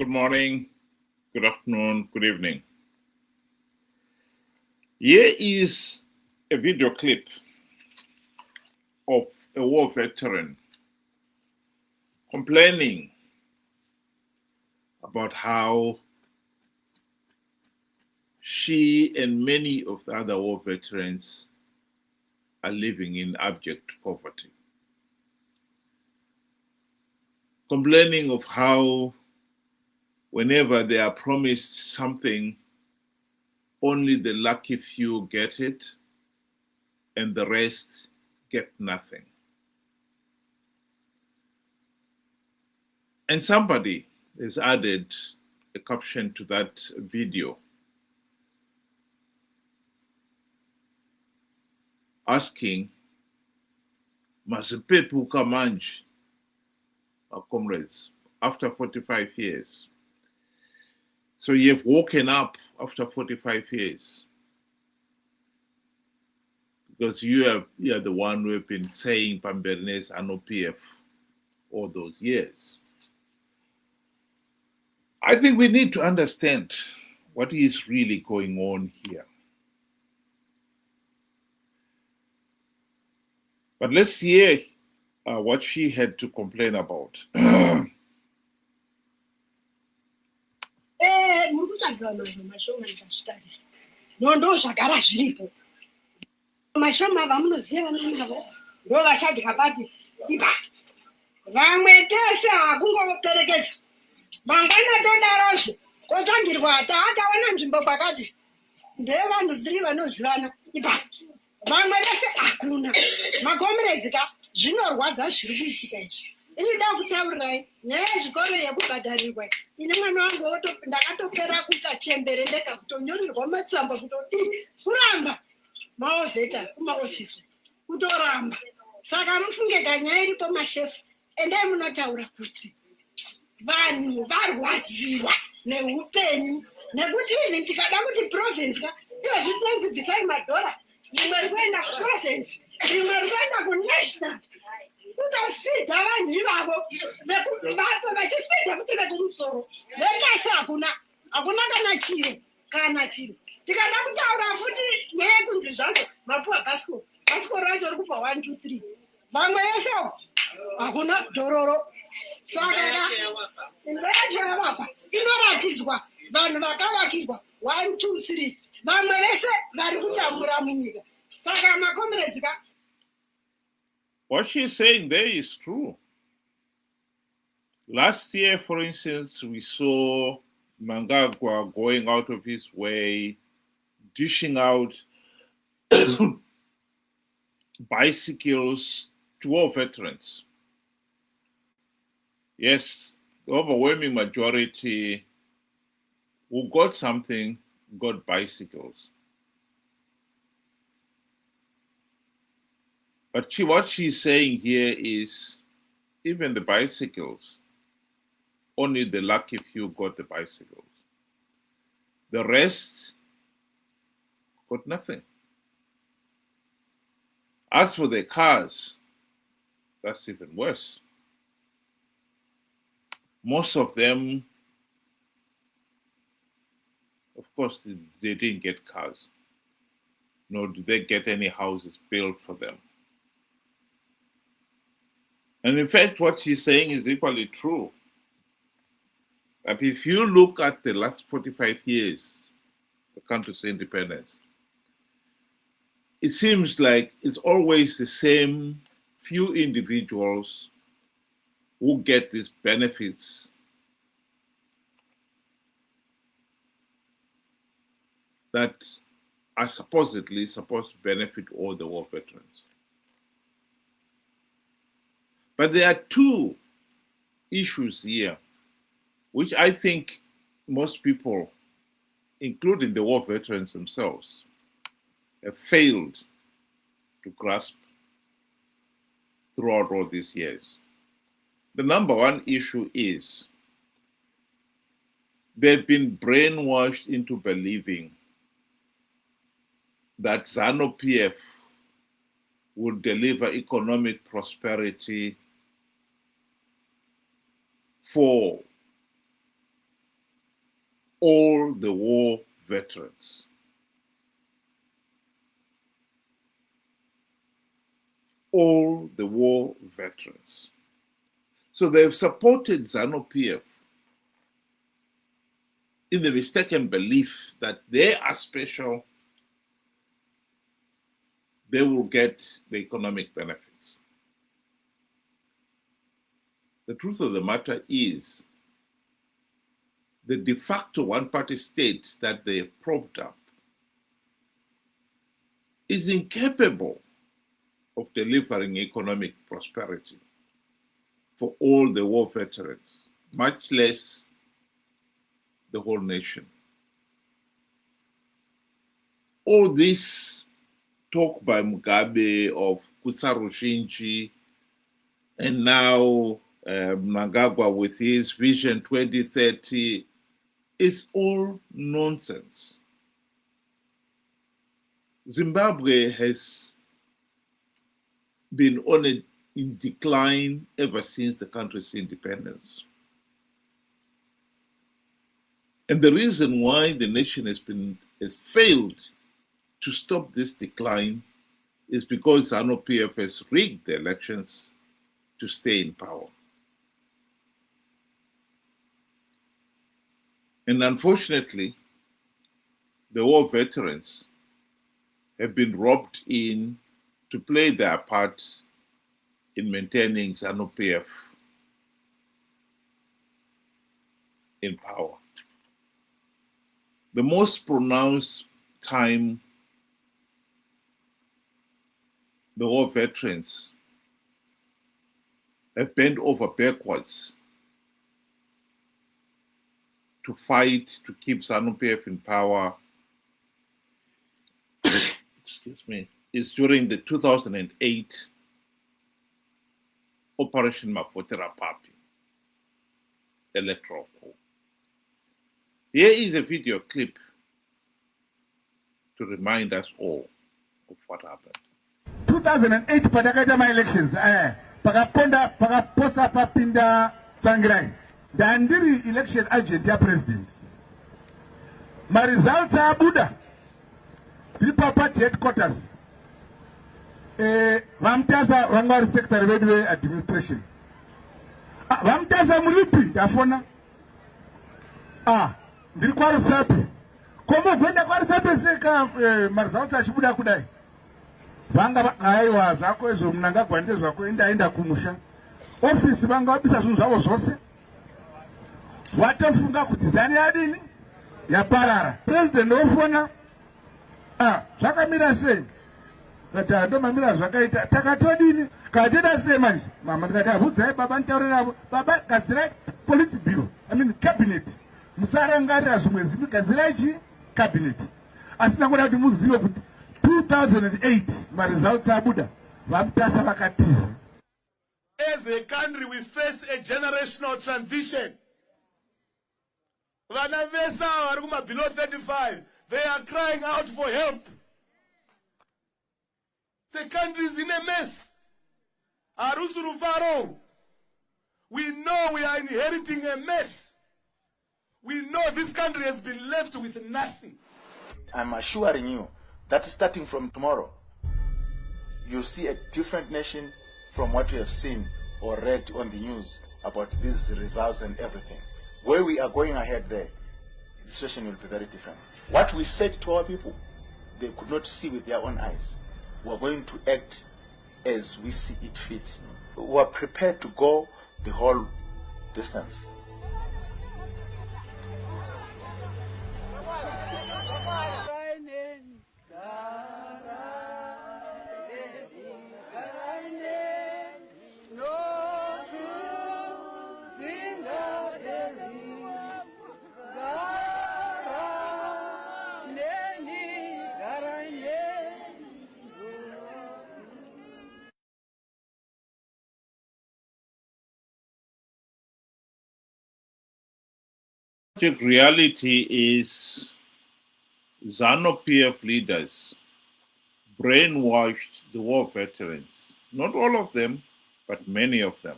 Good morning, good afternoon, good evening. Here is a video clip of a war veteran complaining about how she and many of the other war veterans are living in abject poverty. Complaining of how whenever they are promised something, only the lucky few get it and the rest get nothing. And somebody has added a caption to that video asking, Mazipepuka manje, our comrades, after 45 years. So you've woken up after 45 years because you are the one who have been saying Pambernes Zanu PF all those years. I think we need to understand what is really going on here. But let's hear what she had to complain about. Nondo zvagara zviripo mashoma vamunoziva vanavo ndo vachadya papi ipa vamwe tese hakungoperekedza mangwana todarozve kotsvagirwa taatawana nzvimbo kwakati ndevanhu dziri vanozivana ipa vamwe vese hakuna makomeredzika zvinorwadza zviri kuitika izvi inoda kutaurirai nyaya yezvikoro yekubhadharirwa ine mwana wangu ndakatopera kuita chembere ndega kutonyorerwa matsamba kutodii kuramba maozeta kumaofisi kutoramba saka mufunge kanyaya iripo mashefu endai munotaura kuti vanhu varwadziwa neupenyu nekuti even tikada kuti province ka iwe zvinodzibvisai madhora rimwe rikuenda kuprovince rimwe rikuenda kunational kutofidha vanhu ivavo vapo vachifidha futi vekumusoro vepasi hakuna kana chiri tikada kutaura futi nyaya yekunzi zvacho mapuwa bhasikoro racho ri kupa 1 2 3 vamwe vese hakuna dhororo saka yacho yavakwa inoratidzwa vanhu vakavakirwa 1 2 3 vamwe vese vari kutambura munyika saka makomeredzika. What she's saying there is true. Last year, for instance, we saw Mnangagwa going out of his way, dishing out bicycles to all veterans. Yes, the overwhelming majority who got something got bicycles. But what she's saying here is, even the bicycles, only the lucky few got the bicycles. The rest got nothing. As for the cars, that's even worse. Most of them, of course, they didn't get cars, nor did they get any houses built for them. And in fact, what she's saying is equally true. That if you look at the last 45 years, the country's independence, it seems like it's always the same few individuals who get these benefits that are supposedly supposed to benefit all the war veterans. But there are two issues here, which I think most people, including the war veterans themselves, have failed to grasp throughout all these years. The number one issue is they've been brainwashed into believing that Zanu PF will deliver economic prosperity for all the war veterans. All the war veterans. So they've supported Zanu PF in the mistaken belief that they are special, they will get the economic benefits. The truth of the matter is the de facto one-party state that they propped up is incapable of delivering economic prosperity for all the war veterans, much less the whole nation. All this talk by Mugabe of Kutsarushinji and now Mnangagwa with his Vision 2030 is all nonsense. Zimbabwe has been in decline ever since the country's independence. And the reason why the nation has failed to stop this decline is because Zanu PF has rigged the elections to stay in power. And unfortunately, the war veterans have been roped in to play their part in maintaining Zanu PF in power. The most pronounced time the war veterans have bent over backwards to fight to keep Zanu PF in power is during the 2008 Operation Mavhotera Papi electoral coup. Here is a video clip to remind us all of what happened. 2008 padakaita ma-elections pakaposa papinda Tsvangirai ndandiri election agent ya president. Ma-results abuda tiri party headquarters vamutasa vanga vari secretary vedu administration vamutasa muripi ndafona ndiri kwarusapi komogwenda kwarusapi seka ma-results achibuda kudai vanga aiwa zvako izvo Mnangagwa ndezvako endaenda kumusha ofisi vanga vabisa zvinhu zvavo zvose vatofunga kuti zani yadini yaparara. President ofona zvakamira sei kati ndomamira zvakaita takatodini kateda sei manje mama ndikati abvudzai baba nditaurira baba gadzirai politburo cabinet musarangarira zvimwe zivi gadzirai chi cabinet asina kuda kuti muzive kuti 2008 ma-results abuda vamutasa vakatiza. As a country we face a generational transition. Vana vesa vari kuma below 35 they are crying out for help. The country is in a mess. Arusuru, we know we are inheriting a mess. We know this country has been left with nothing. I'm assuring you that starting from tomorrow, you'll see a different nation from what you have seen or read on the news about these results and everything. Where we are going ahead there, the situation will be very different. What we said to our people, they could not see with their own eyes. We are going to act as we see it fit. We are prepared to go the whole distance. Reality is Zanu PF leaders brainwashed the war veterans, not all of them, but many of them,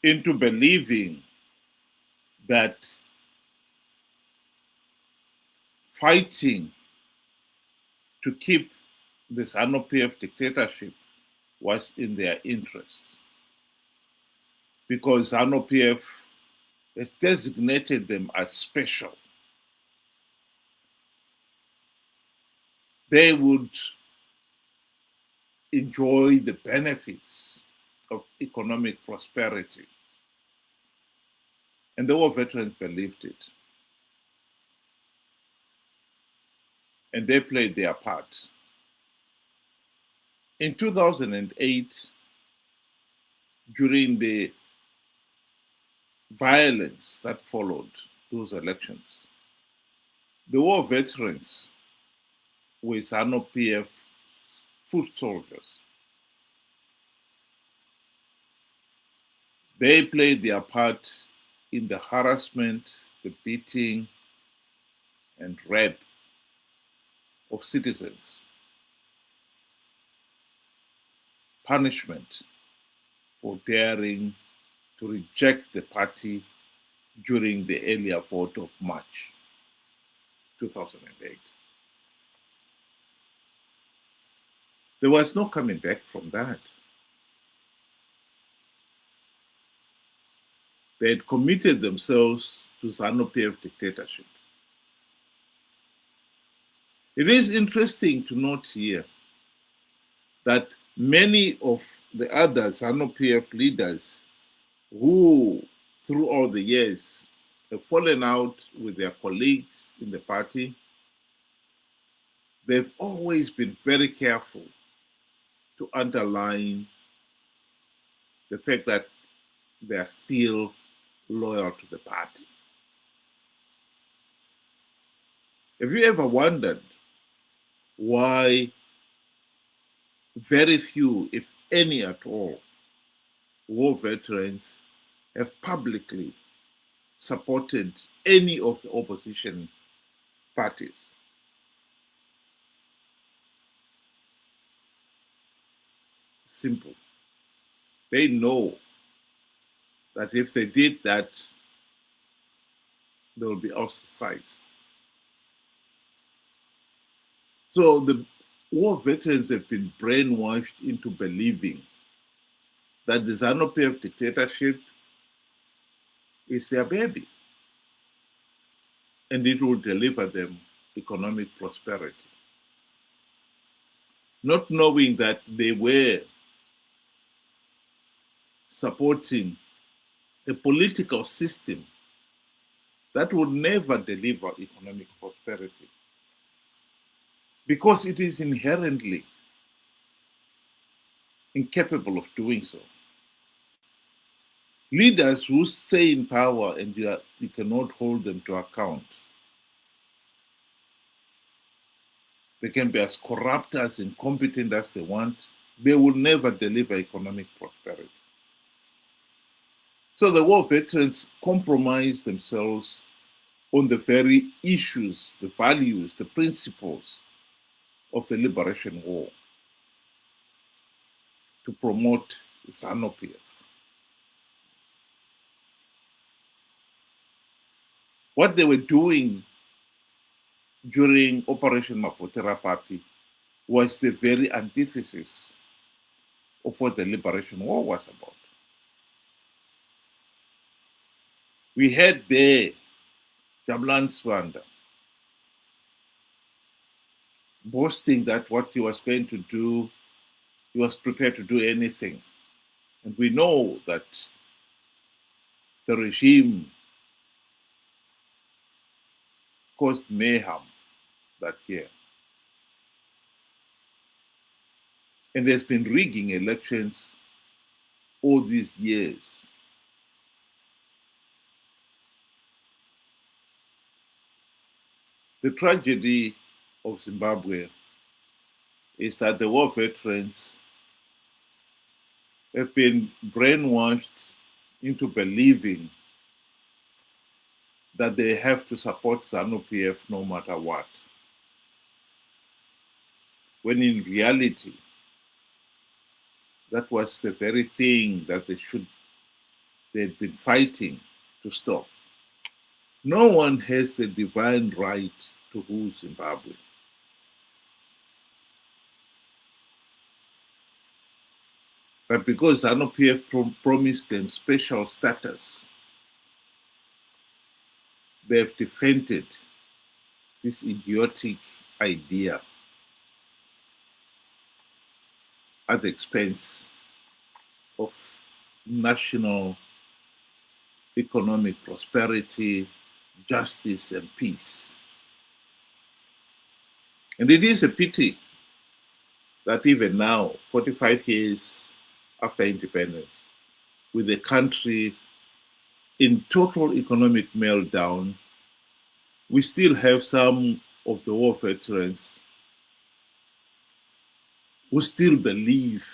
into believing that fighting to keep the Zanu PF dictatorship was in their interest, because Zanu PF has designated them as special. They would enjoy the benefits of economic prosperity. And the war veterans believed it. And they played their part. In 2008, during the violence that followed those elections, the war veterans were Zanu PF foot soldiers. They played their part in the harassment, the beating, and rape of citizens, punishment for daring to reject the party during the earlier vote of March 2008. There was no coming back from that. They had committed themselves to Zanu PF dictatorship. It is interesting to note here that many of the other Zanu PF leaders who, throughout the years, have fallen out with their colleagues in the party, they've always been very careful to underline the fact that they are still loyal to the party. Have you ever wondered why very few, if any at all, war veterans have publicly supported any of the opposition parties? Simple. They know that if they did that, they will be ostracized. So the war veterans have been brainwashed into believing that the Zanu PF dictatorship is their baby, and it will deliver them economic prosperity. Not knowing that they were supporting a political system that would never deliver economic prosperity, because it is inherently incapable of doing so. Leaders who stay in power and you cannot hold them to account, they can be as corrupt, as incompetent as they want, they will never deliver economic prosperity. So the war veterans compromise themselves on the very issues, the values, the principles of the liberation war to promote Zanu PF. What they were doing during Operation Mavhotera Papi was the very antithesis of what the liberation war was about. We had there Jabulani Sibanda boasting that what he was going to do, he was prepared to do anything. And we know that the regime caused mayhem that year. And there's been rigging elections all these years. The tragedy of Zimbabwe is that the war veterans have been brainwashed into believing that they have to support Zanu PF no matter what, when in reality, that was the very thing that they had been fighting to stop. No one has the divine right to rule Zimbabwe. But because Zanu PF promised them special status, they have defended this idiotic idea at the expense of national economic prosperity, justice, and peace. And it is a pity that even now, 45 years after independence, with the country in total economic meltdown, we still have some of the war veterans who still believe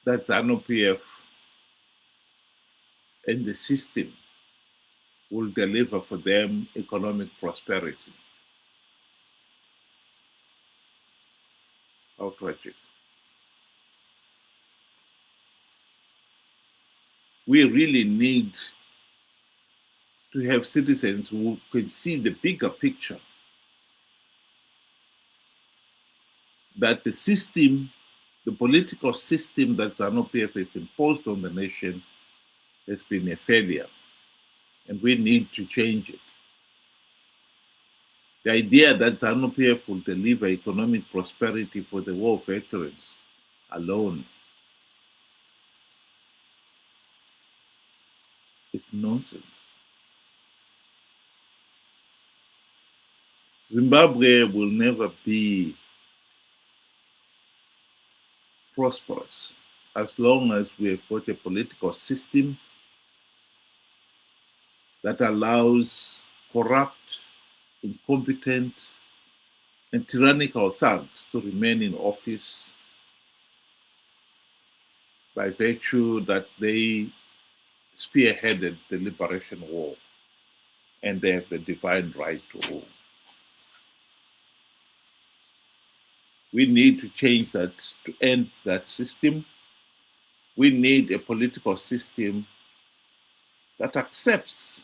that Zanu PF and the system will deliver for them economic prosperity. How tragic. We really need to have citizens who can see the bigger picture, that the system, the political system that Zanu PF has imposed on the nation has been a failure, and we need to change it. The idea that Zanu PF will deliver economic prosperity for the war veterans alone is nonsense. Zimbabwe will never be prosperous as long as we have got a political system that allows corrupt, incompetent, and tyrannical thugs to remain in office by virtue that they spearheaded the liberation war and they have the divine right to rule. We need to change that, to end that system. We need a political system that accepts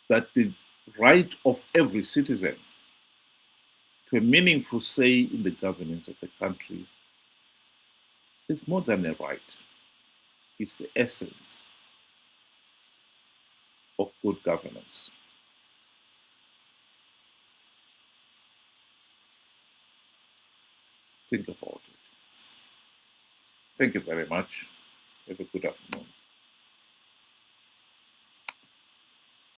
that the right of every citizen to a meaningful say in the governance of the country is more than a right. It's the essence of good governance. Think about it. Thank you very much. Have a good afternoon.